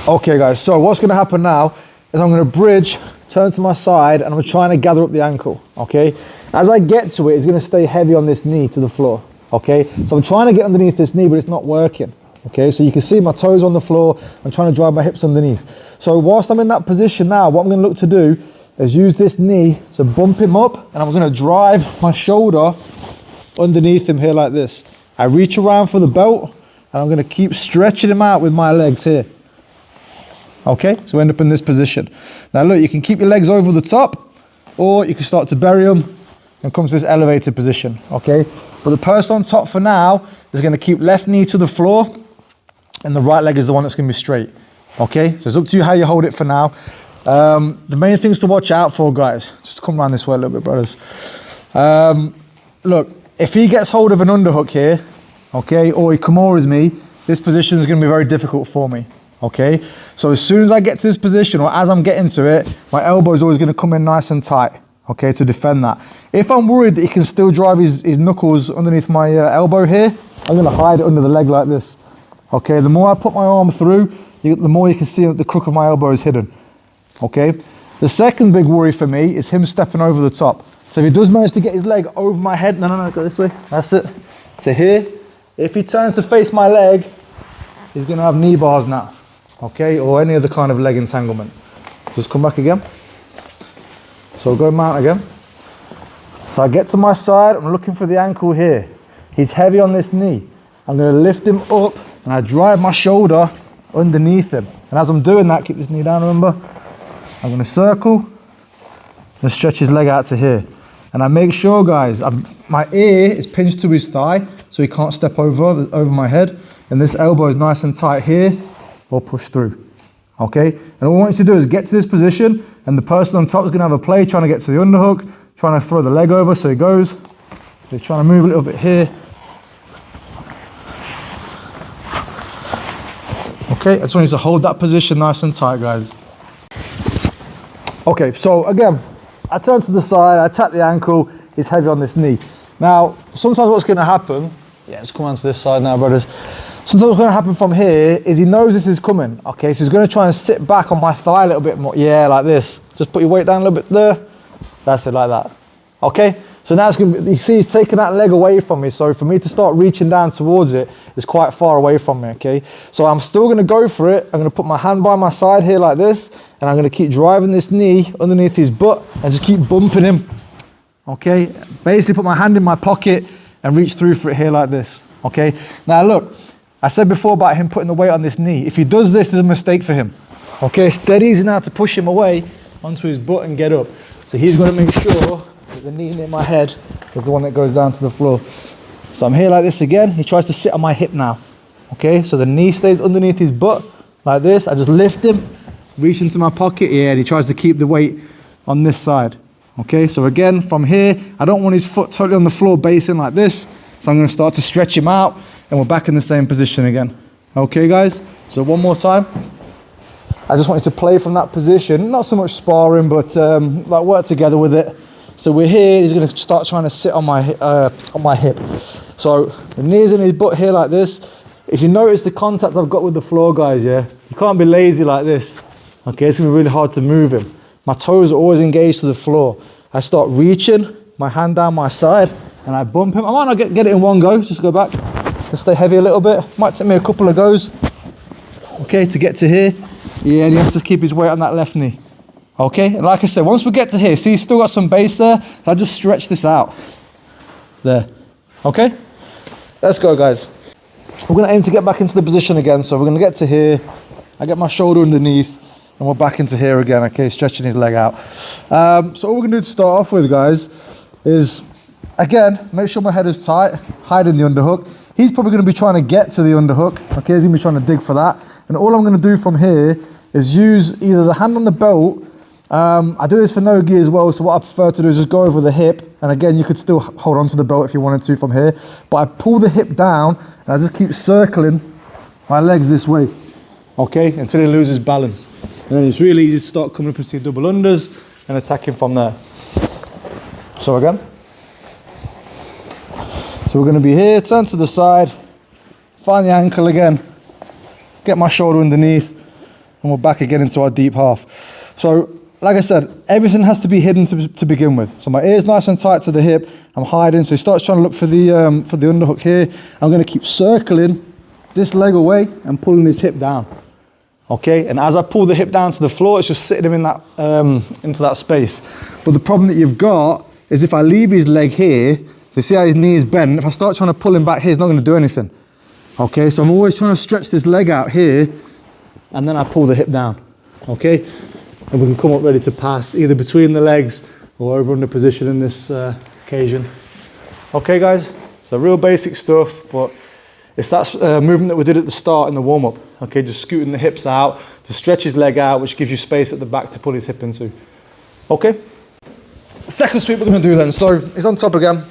Okay guys, so what's gonna happen now is I'm gonna bridge, turn to my side, and I'm trying to gather up the ankle, okay? As I get to it, it's gonna stay heavy on this knee to the floor, okay? So I'm trying to get underneath this knee, but it's not working, okay? So you can see my toes on the floor, I'm trying to drive my hips underneath. So whilst I'm in that position now, what I'm gonna look to do is use this knee to bump him up, and I'm gonna drive my shoulder underneath him here like this. I reach around for the belt, and I'm gonna keep stretching him out with my legs here. Okay, so we end up in this position. Now look, you can keep your legs over the top, or you can start to bury them and come to this elevated position, okay? But the person on top for now is gonna keep left knee to the floor, and the right leg is the one that's gonna be straight, okay? So it's up to you how you hold it for now. The main things to watch out for, guys, just come around this way a little bit, brothers. Look, if he gets hold of an underhook here, okay, or he Kimuras me, this position is gonna be very difficult for me. Okay, so as soon as I get to this position, or as I'm getting to it, my elbow is always going to come in nice and tight, okay, to defend that. If I'm worried that he can still drive his knuckles underneath my elbow here, I'm going to hide it under the leg like this. Okay, the more I put my arm through, the more you can see that the crook of my elbow is hidden. Okay, the second big worry for me is him stepping over the top. So if he does manage to get his leg over my head, no, go this way, that's it, to here. If he turns to face my leg, he's going to have knee bars now. Okay, or any other kind of leg entanglement. So just come back again. So go mount again. So I get to my side, I'm looking for the ankle here. He's heavy on this knee. I'm gonna lift him up and I drive my shoulder underneath him. And as I'm doing that, keep this knee down, remember? I'm gonna circle and stretch his leg out to here. And I make sure, guys, my ear is pinched to his thigh so he can't step over my head. And this elbow is nice and tight here, or push through, okay? And all I want you to do is get to this position, and the person on top is gonna have a play trying to get to the underhook, trying to throw the leg over, so he goes. He's trying to move a little bit here. Okay, I just want you to hold that position nice and tight, guys. Okay, so again, I turn to the side, I tap the ankle, he's heavy on this knee. Now, sometimes what's gonna happen, let's come on to this side now, brothers. Sometimes what's going to happen from here is he knows this is coming, okay? So he's going to try and sit back on my thigh a little bit more. Yeah, like this. Just put your weight down a little bit there. That's it, like that. Okay? So now it's going to be, you see he's taking that leg away from me. So for me to start reaching down towards it is quite far away from me, okay? So I'm still going to go for it. I'm going to put my hand by my side here like this, and I'm going to keep driving this knee underneath his butt and just keep bumping him, okay? Basically put my hand in my pocket and reach through for it here like this, okay? Now look. I said before about him putting the weight on this knee. If he does this, there's a mistake for him. Okay, it's dead easy now to push him away onto his butt and get up. So he's going to make sure that the knee near my head is the one that goes down to the floor. So I'm here like this again. He tries to sit on my hip now. Okay, so the knee stays underneath his butt like this. I just lift him, reach into my pocket here, and he tries to keep the weight on this side. Okay, so again, from here, I don't want his foot totally on the floor basing like this. So I'm going to start to stretch him out, and we're back in the same position again. Okay, guys? So one more time. I just want you to play from that position. Not so much sparring, but like work together with it. So we're here. He's going to start trying to sit on my hip. So the knee's in his butt here like this. If you notice the contact I've got with the floor, guys, yeah, you can't be lazy like this. Okay, it's going to be really hard to move him. My toes are always engaged to the floor. I start reaching my hand down my side, and I bump him. I might not get it in one go. Just go back. Just stay heavy a little bit. Might take me a couple of goes, okay, to get to here. Yeah, and he has to keep his weight on that left knee. Okay, and like I said, once we get to here, see, he's still got some base there. So I just stretch this out. There. Okay, let's go, guys. We're going to aim to get back into the position again. So we're going to get to here. I get my shoulder underneath, and we're back into here again. Okay, stretching his leg out. So all we're going to do to start off with, guys, is again, make sure my head is tight, hiding the underhook. He's probably going to be trying to get to the underhook. Okay, he's going to be trying to dig for that. And all I'm going to do from here is use either the hand on the belt. I do this for no gi as well, so what I prefer to do is just go over the hip. And again, you could still hold on to the belt if you wanted to from here. But I pull the hip down, and I just keep circling my legs this way. Okay, until he loses balance. And then it's really easy to start coming up into double unders and attacking from there. So again. So we're going to be here, turn to the side, find the ankle again, get my shoulder underneath, and we're back again into our deep half. So, like I said, everything has to be hidden to begin with. So my ear's nice and tight to the hip, I'm hiding, so he starts trying to look for the underhook here. I'm gonna keep circling this leg away and pulling his hip down. Okay, and as I pull the hip down to the floor, it's just sitting him in that, into that space. But the problem that you've got is if I leave his leg here, so you see how his knee is bent, if I start trying to pull him back here, he's not gonna do anything. Okay, so I'm always trying to stretch this leg out here, and then I pull the hip down, okay? And we can come up ready to pass, either between the legs or over under position in this occasion. Okay guys, so real basic stuff, but it's that movement that we did at the start in the warm-up. Okay, just scooting the hips out to stretch his leg out, which gives you space at the back to pull his hip into. Okay, second sweep we're gonna do then. So he's on top again.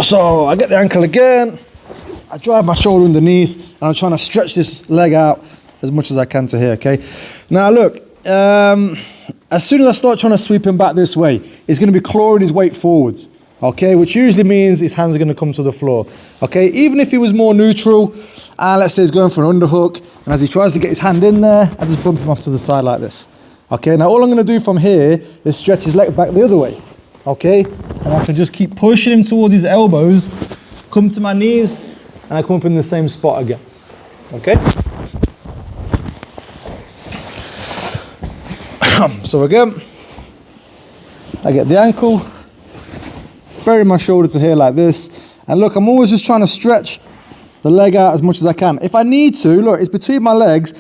So I get the ankle again, I drive my shoulder underneath, and I'm trying to stretch this leg out as much as I can to here, okay? Now look, as soon as I start trying to sweep him back this way, he's gonna be clawing his weight forwards, okay? Which usually means his hands are gonna come to the floor, okay? Even if he was more neutral, and let's say he's going for an underhook, and as he tries to get his hand in there, I just bump him off to the side like this. Okay, now all I'm gonna do from here is stretch his leg back the other way, okay? And I can just keep pushing him towards his elbows, come to my knees, and I come up in the same spot again, okay? So again, I get the ankle, bury my shoulder to here like this, and look, I'm always just trying to stretch the leg out as much as I can. If I need to, look, it's between my legs,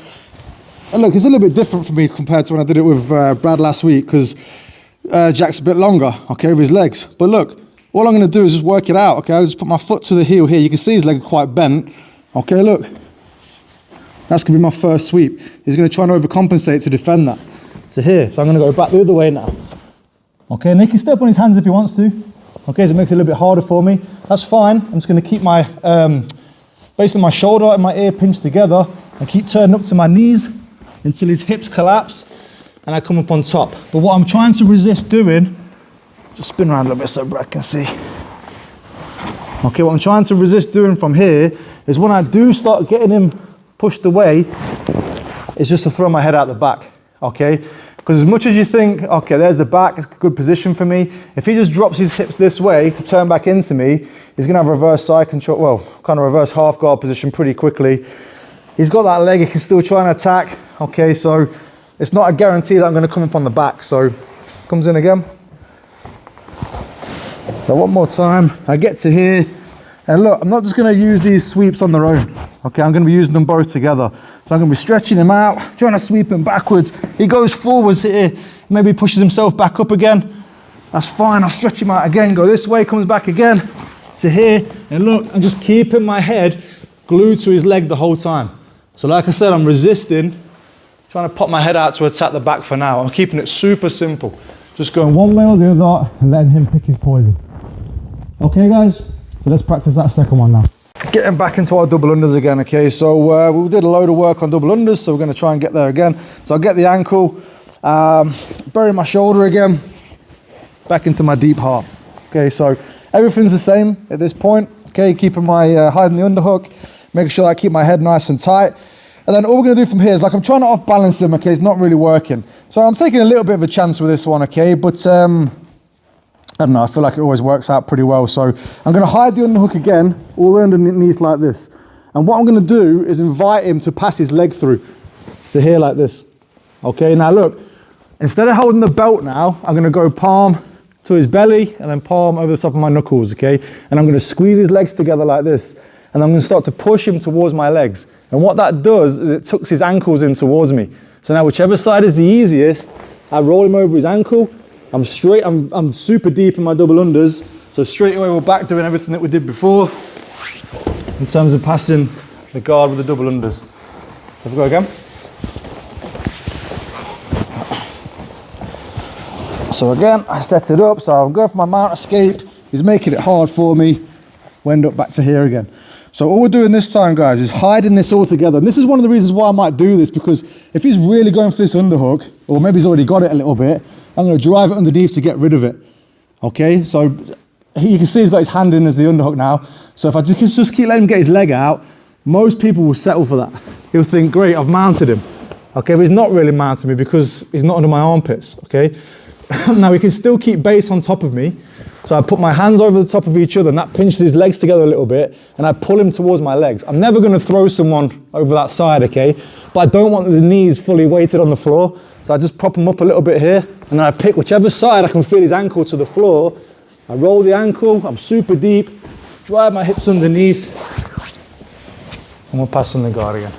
and look, it's a little bit different for me compared to when I did it with Brad last week, because Jack's a bit longer, okay, with his legs. But look, all I'm gonna do is just work it out, okay? I'll just put my foot to the heel here. You can see his leg quite bent. Okay, look. That's gonna be my first sweep. He's gonna try and overcompensate to defend that. To here, so I'm gonna go back the other way now. Okay, and he can step on his hands if he wants to. Okay, so it makes it a little bit harder for me. That's fine. I'm just gonna keep my, basically my shoulder and my ear pinched together and keep turning up to my knees until his hips collapse and I come up on top. But what I'm trying to resist doing, just spin around a little bit so Brad can see. Okay, what I'm trying to resist doing from here is when I do start getting him pushed away, it's just to throw my head out the back, okay? Because as much as you think, okay, there's the back, it's a good position for me, if he just drops his hips this way to turn back into me, he's gonna have reverse side control, well, kind of reverse half guard position pretty quickly. He's got that leg, he can still try and attack, okay, so it's not a guarantee that I'm gonna come up on the back, so comes in again. So one more time, I get to here, and look, I'm not just gonna use these sweeps on their own, okay, I'm gonna be using them both together. So I'm gonna be stretching him out, trying to sweep him backwards. He goes forwards here, maybe pushes himself back up again. That's fine, I'll stretch him out again, go this way, comes back again to here, and look, I'm just keeping my head glued to his leg the whole time. So like I said, I'm resisting, trying to pop my head out to attack the back for now. I'm keeping it super simple. Just going one way or the other and letting him pick his poison. Okay guys, so let's practice that second one now. Getting back into our double unders again, okay? So we did a load of work on double unders, so we're gonna try and get there again. So I'll get the ankle, bury my shoulder again, back into my deep half. Okay, so everything's the same at this point. Okay, keeping my, hiding the underhook, making sure I keep my head nice and tight. And then all we're gonna do from here is, like, I'm trying to off balance him, okay? It's not really working. So I'm taking a little bit of a chance with this one, okay? But I don't know, I feel like it always works out pretty well. So I'm gonna hide the underhook again, all underneath like this. And what I'm gonna do is invite him to pass his leg through to here like this. Okay, now look, instead of holding the belt now, I'm gonna go palm to his belly and then palm over the top of my knuckles, okay? And I'm gonna squeeze his legs together like this. And I'm gonna start to push him towards my legs. And what that does is it tucks his ankles in towards me. So now whichever side is the easiest, I roll him over his ankle. I'm straight, I'm super deep in my double unders. So straight away we're back doing everything that we did before in terms of passing the guard with the double unders. Have we go again? So again, I set it up. So I'm going for my mount escape. He's making it hard for me. We end up back to here again. So all we're doing this time, guys, is hiding this all together. And this is one of the reasons why I might do this, because if he's really going for this underhook, or maybe he's already got it a little bit, I'm going to drive it underneath to get rid of it. Okay, so you can see he's got his hand in as the underhook now. So if I just keep letting him get his leg out, Most people will settle for that. He'll think, great, I've mounted him. Okay, but he's not really mounted me because he's not under my armpits, okay? Now he can still keep base on top of me. So I put my hands over the top of each other and that pinches his legs together a little bit and I pull him towards my legs. I'm never gonna throw someone over that side, okay? But I don't want the knees fully weighted on the floor. So I just prop him up a little bit here and then I pick whichever side I can feel his ankle to the floor. I roll the ankle, I'm super deep, drive my hips underneath, and we'll pass on the guard again.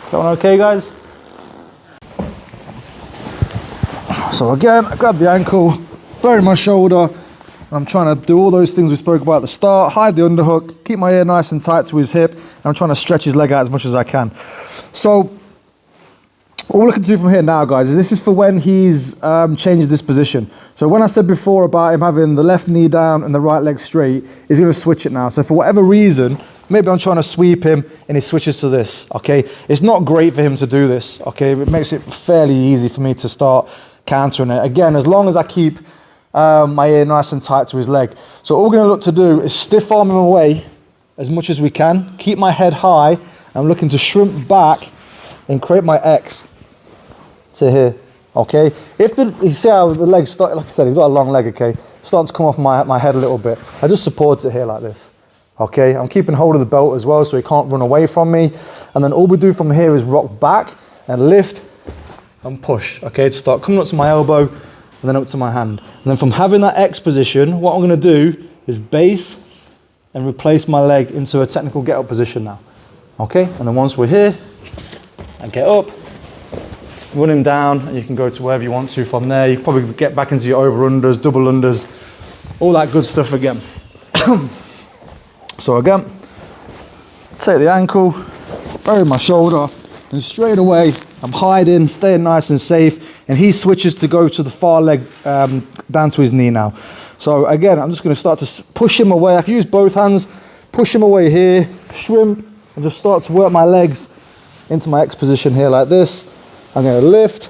Is that one okay, guys? So again, I grab the ankle, bury my shoulder, and I'm trying to do all those things we spoke about at the start, hide the underhook, keep my ear nice and tight to his hip, and I'm trying to stretch his leg out as much as I can. So, all we're looking to do from here now, guys, is this is for when he's changed this position. So when I said before about him having the left knee down and the right leg straight, he's going to switch it now. So for whatever reason, maybe I'm trying to sweep him and he switches to this, okay? It's not great for him to do this, okay? It makes it fairly easy for me to start countering it. Again, as long as I keep my ear nice and tight to his leg. So all we're going to look to do is stiff arm him away as much as we can, keep my head high. I'm looking to shrimp back and create my X to here, okay? You see how the legs start, like I said, he's got a long leg, okay? Starting to come off my head a little bit. I just support it here like this, okay? I'm keeping hold of the belt as well so he can't run away from me. And then all we do from here is rock back and lift and push, okay? To start coming up to my elbow and then up to my hand. And then from having that X position, what I'm gonna do is base and replace my leg into a technical get up position now, okay? And then once we're here, I get up, run him down, and you can go to wherever you want to from there. You can probably get back into your over-unders, double unders, all that good stuff again. So again, take the ankle, bury my shoulder, and straight away, I'm hiding, staying nice and safe, and he switches to go to the far leg down to his knee now. So again, I'm just gonna start to push him away. I can use both hands, push him away here, shrimp, and just start to work my legs into my X position here like this. I'm going to lift,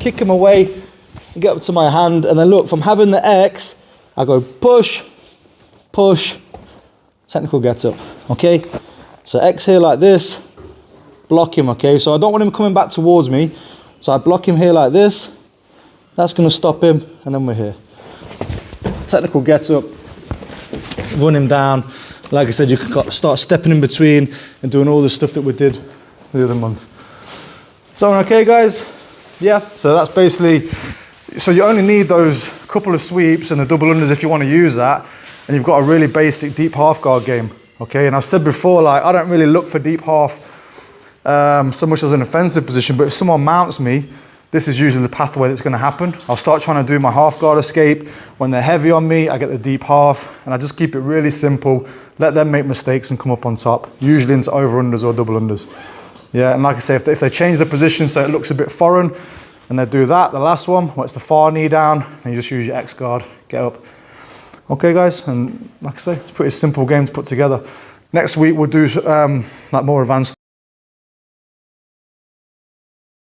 kick him away, and get up to my hand, and then look, from having the X, I go push, push, technical get up, okay? So X here like this, block him, okay? So I don't want him coming back towards me, so I block him here like this, that's going to stop him, and then we're here. Technical get up, run him down. Like I said, you can start stepping in between and doing all the stuff that we did the other month. Sound okay, guys? Yeah, so that's basically, so you only need those couple of sweeps and the double unders if you want to use that, and you've got a really basic deep half guard game, okay? And I've said before, like, I don't really look for deep half so much as an offensive position, but if someone mounts me, this is usually the pathway that's going to happen. I'll start trying to do my half guard escape. When they're heavy on me, I get the deep half, and I just keep it really simple, let them make mistakes and come up on top, usually into over unders or double unders. Yeah, and like I say, if they change the position so it looks a bit foreign, and they do that, the last one, where it's the far knee down, and you just use your XGuard, get up. Okay, guys, and like I say, it's a pretty simple game to put together. Next week, we'll do like more advanced